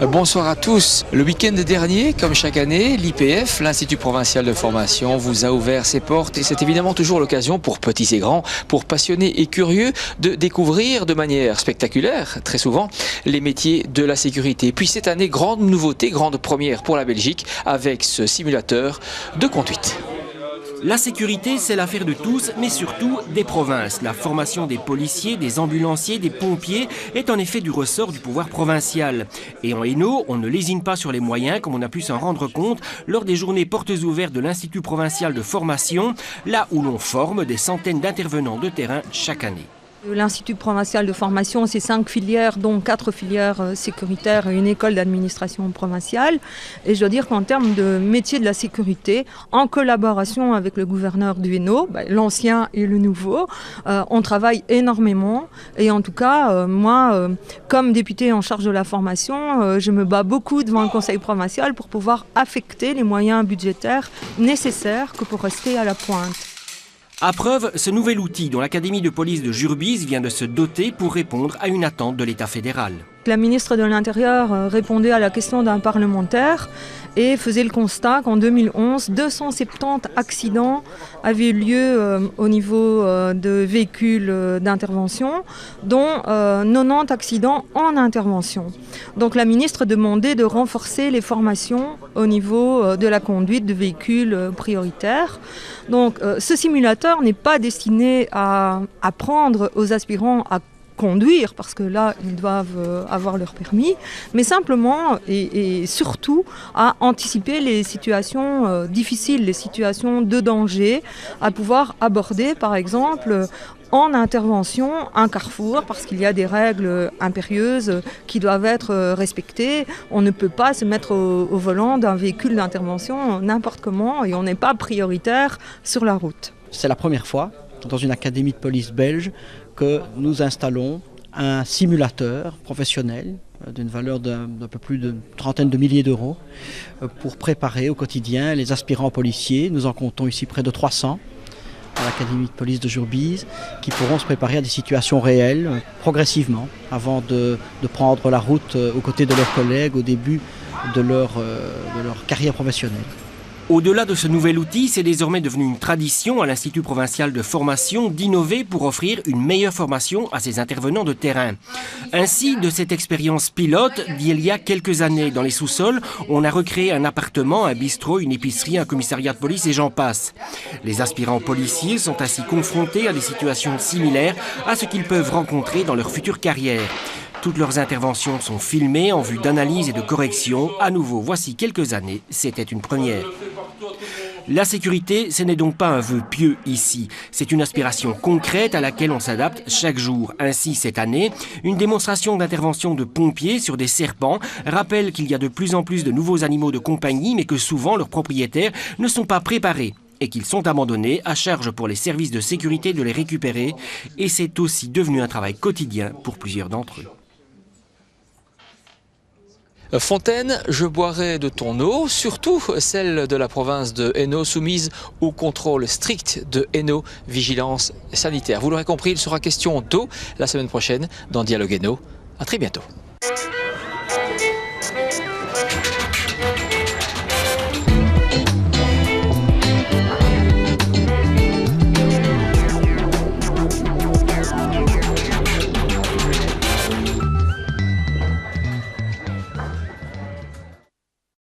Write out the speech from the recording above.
Bonsoir à tous. Le week-end dernier, comme chaque année, l'IPF, l'Institut Provincial de Formation, vous a ouvert ses portes et c'est évidemment toujours l'occasion pour petits et grands, pour passionnés et curieux de découvrir de manière spectaculaire, très souvent, les métiers de la sécurité. Puis cette année, grande nouveauté, grande première pour la Belgique avec ce simulateur de conduite. La sécurité, c'est l'affaire de tous, mais surtout des provinces. La formation des policiers, des ambulanciers, des pompiers est en effet du ressort du pouvoir provincial. Et en Hainaut, on ne lésine pas sur les moyens, comme on a pu s'en rendre compte lors des journées portes ouvertes de l'Institut provincial de formation, là où l'on forme des centaines d'intervenants de terrain chaque année. L'Institut provincial de formation, c'est 5 filières, dont 4 filières sécuritaires et une école d'administration provinciale. Et je dois dire qu'en termes de métier de la sécurité, en collaboration avec le gouverneur du Hainaut, l'ancien et le nouveau, on travaille énormément. Et en tout cas, moi, comme députée en charge de la formation, je me bats beaucoup devant le conseil provincial pour pouvoir affecter les moyens budgétaires nécessaires que pour rester à la pointe. À preuve, ce nouvel outil dont l'Académie de police de Jurbise vient de se doter pour répondre à une attente de l'État fédéral. La ministre de l'Intérieur répondait à la question d'un parlementaire et faisait le constat qu'en 2011, 270 accidents avaient eu lieu au niveau de véhicules d'intervention, dont 90 accidents en intervention. Donc la ministre demandait de renforcer les formations au niveau de la conduite de véhicules prioritaires. Donc ce simulateur n'est pas destiné à apprendre aux aspirants à conduire, parce que là, ils doivent avoir leur permis, mais simplement et surtout à anticiper les situations difficiles, les situations de danger, à pouvoir aborder, par exemple, en intervention, un carrefour, parce qu'il y a des règles impérieuses qui doivent être respectées. On ne peut pas se mettre au volant d'un véhicule d'intervention n'importe comment et on n'est pas prioritaire sur la route. C'est la première fois dans une académie de police belge que nous installons un simulateur professionnel d'une valeur d'un peu plus d'une trentaine de milliers d'euros pour préparer au quotidien les aspirants policiers. Nous en comptons ici près de 300 à l'Académie de police de Jurbise qui pourront se préparer à des situations réelles progressivement avant de prendre la route aux côtés de leurs collègues au début de leur carrière professionnelle. Au-delà de ce nouvel outil, c'est désormais devenu une tradition à l'Institut provincial de formation d'innover pour offrir une meilleure formation à ses intervenants de terrain. Ainsi, de cette expérience pilote d'il y a quelques années dans les sous-sols, on a recréé un appartement, un bistrot, une épicerie, un commissariat de police et j'en passe. Les aspirants policiers sont ainsi confrontés à des situations similaires à ce qu'ils peuvent rencontrer dans leur future carrière. Toutes leurs interventions sont filmées en vue d'analyse et de correction. À nouveau, voici quelques années, c'était une première. La sécurité, ce n'est donc pas un vœu pieux ici. C'est une aspiration concrète à laquelle on s'adapte chaque jour. Ainsi, cette année, une démonstration d'intervention de pompiers sur des serpents rappelle qu'il y a de plus en plus de nouveaux animaux de compagnie, mais que souvent leurs propriétaires ne sont pas préparés et qu'ils sont abandonnés, à charge pour les services de sécurité de les récupérer. Et c'est aussi devenu un travail quotidien pour plusieurs d'entre eux. Fontaine, je boirai de ton eau, surtout celle de la province de Hainaut, soumise au contrôle strict de Hainaut Vigilance Sanitaire. Vous l'aurez compris, il sera question d'eau la semaine prochaine dans Dialogue Hainaut. À très bientôt.